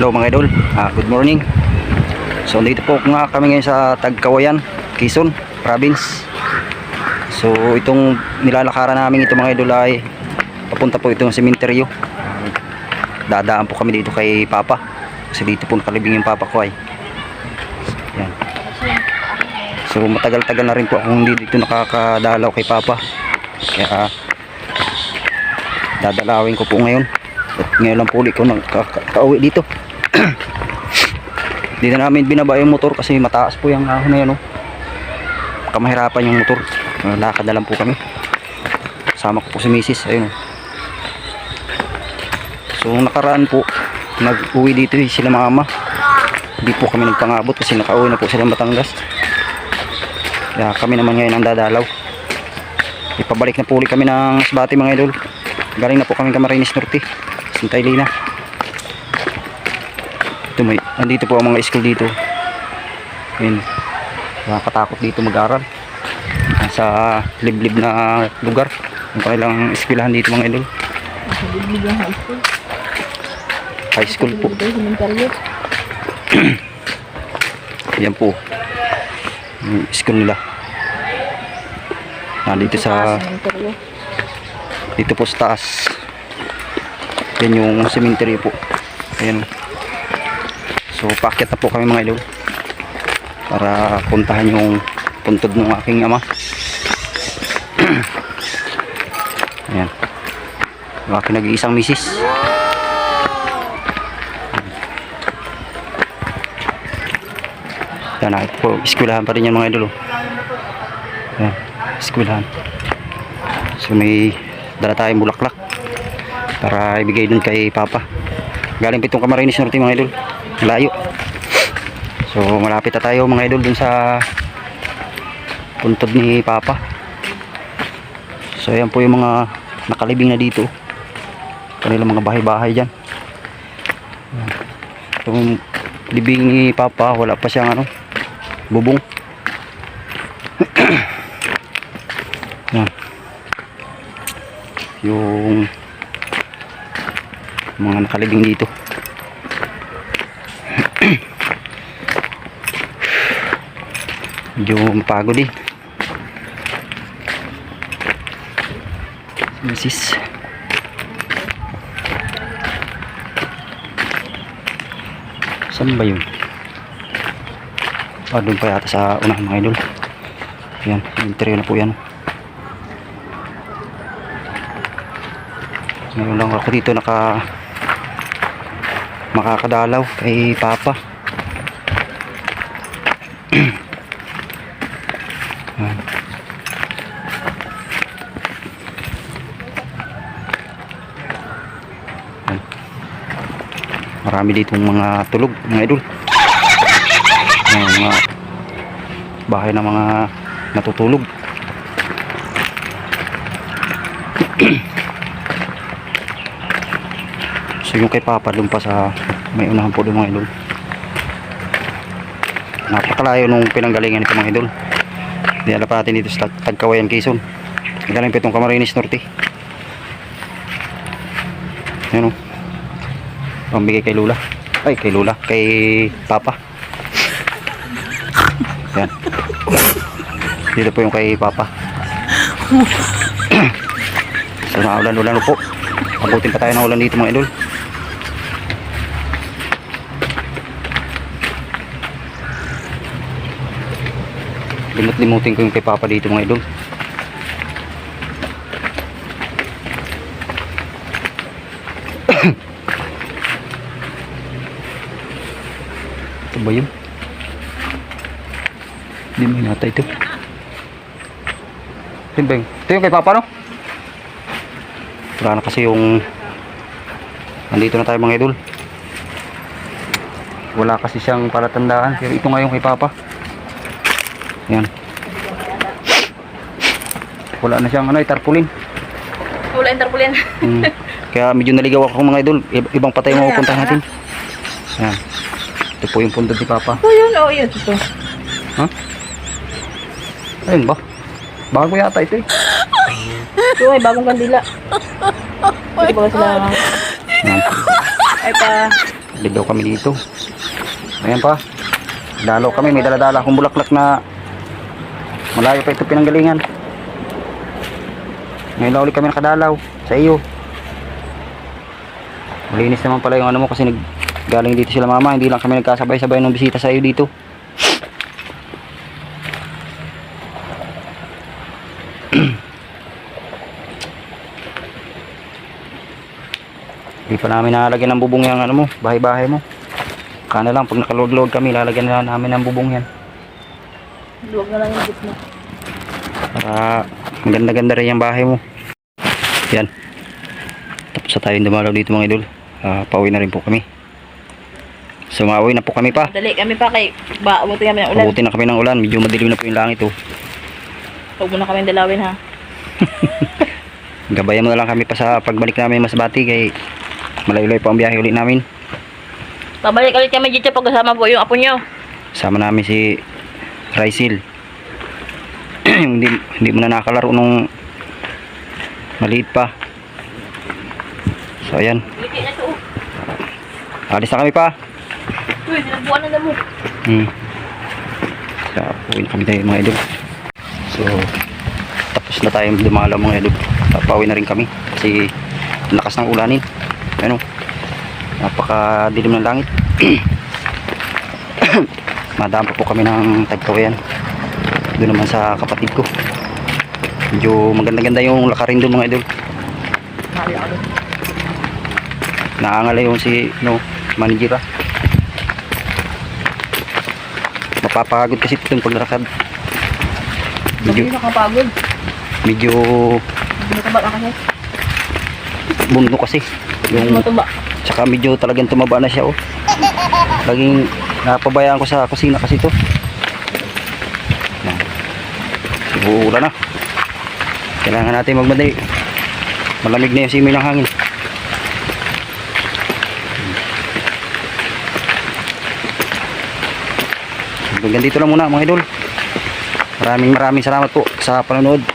Hello mga idol, good morning. So dito po nga kami ngayon sa Tagkawayan, Quezon Province. So itong nilalakaran namin ito mga idol ay papunta po itong sementeryo. Dadaan po kami dito kay Papa kasi dito po nakalibing yung Papa ko ay. Yan. So matagal-tagal na rin po akong hindi dito nakakadalaw kay Papa, kaya dadalawin ko po ngayon. At ngayon lang po ulit ko nakauwi dito. Dito namin binaba yung motor kasi mataas po yung ahon na yun, kamahirapan yung motor. Lakad na lang po kami, sama ko po si Mrs. Ayun. So nakaraan po nag-uwi dito sila mama, hindi po kami nagpangabot kasi nakauwi na po sila Batangas. Kaya kami naman ngayon ang dadalaw. Ipabalik na po ulit kami ng Masbate mga idol. Galing na po kami Camarines Norte, Sintay Lina. Ito may, andito po ang mga school dito. Ayun, nakakatakot dito mag-aral. Sa liblib na lugar yung kanilang eskwelahan dito mga idol. Liblib ang high school. High school po. Yan po yung school nila. Dito sa dito po sa taas. Yan yung cemetery po. Ayan. So paakyat na po kami mga idol para puntahan yung puntod ng aking ama. Ayan, yung aking nag-iisang misis. Yan, ito po, eskwelahan pa rin yan mga idol. Ayan, eskwelahan. So may dala tayong bulaklak para ibigay dun kay Papa. Galing pitong Camarines Norte mga idol, layo. So malapit na tayo mga idol dun sa puntod ni Papa. So ayan po yung mga nakalibing na dito, kanilang mga bahay-bahay dyan. Yung libing ni Papa wala pa siyang bubong. Yan. Yung mga nakalibing dito. Medyo mapagod eh. Misis. Saan ba yun? Doon pa yata sa unahan mga idol. Yan, interior na po yan. Ngayon lang ako dito makakadalaw kay Papa. Marami dito mga tulog mga idol. Mga bahay ng mga natutulog. So yung kay Papa doon pa sa may unahan po doon mga idol. Napakalayo nung pinanggalingan nito mga idol. Dinala pa natin dito sa Tagkawayan, Quezon. Galing pitong Camarines Norte. Yan o, pambigay kay Lula. Ay, kay Lula, kay Papa. Yan. Dito po yung kay Papa. So naulan-ulan po. Abutin pa tayo ng ulan dito mga idol. Limut-limutin ko yung kay Papa dito mga idol. Ito ba yun? Hindi mo hinata ito. Ito yung kay Papa no? Wala na kasi yung nandito na tayo mga idol. Wala kasi siyang palatandaan, pero ito nga yung kay Papa. Yan. Wala na siyang tarpaulin. Wala yung tarpaulin. Kaya medyo naligaw ako mga idol. Ibang patay mo pupunta natin. Yan. Ito po yung puntod ni Papa. Yun. Ito. Ha? Ayun ba? Bago yata ito eh. Ito ay bagong kandila. Ito ba sila? Yan. Ay pa. ligaw kami dito. Ayan pa. Dalaw kami, may daladala akong bulaklak na malayo pa ito pinanggalingan. Ngayon lang ulit kami nakadalaw sa iyo. Malinis naman pala yung ano mo kasi galing dito sila mama, hindi lang kami nagkasabay-sabay ng bisita sa iyo dito. Hindi pa namin nalagyan ng bubong yung ano mo, bahay-bahay mo. Kana lang, pag nakaluwag-luwag kami, lalagyan na namin ng bubong yan. Luwag na lang yung gitna. Para maganda-ganda rin yung bahay mo. Yan. Tapos na tayong dumalaw dito mga idol. Pauwi na rin po kami. Sumauwi na po kami pa. Dali kami pa kay abutin kami ng ulan. Abutin na kami ng ulan. Medyo madilim na po yung langit oh. Huwag mo na kami dalawin ha. Gabayan mo na lang kami pa sa pagbalik namin Masbati kay malayo-layo po ang biyahe ulit namin. Pabalik ulit kami dito pag kasama po yung apo nyo. Sama namin si Raisil. hindi mo na nakalaro nung maliit pa. So ayan. Liki na ito. Alis na kami pa. Uy, dinagbuan na mo. So uwi na kami tayo mga idol. So tapos na tayong dumalaw mga idol. Pauwi na rin kami kasi lakas ng ulanin. Ano? Napakadilim ng langit. Madaan pa po kami ng Tagkawayan. Doon naman sa kapatid ko. Medyo maganda-ganda yung lakarin doon mga idol. Naangala yung si manager ah. Mapapagod kasi itong paglakad. Hindi nakapagod. Medyo Mataba ka kasi. bundo kasi. Yung Mataba. tsaka medyo talagang tumaba na siya oh. Laging napabayaan ko sa kusina kasi ito. Uulan na. Kailangan natin magmadali. Malamig na yung simoy ng hangin. Hanggang dito lang muna mga idol. Maraming salamat po sa panonood.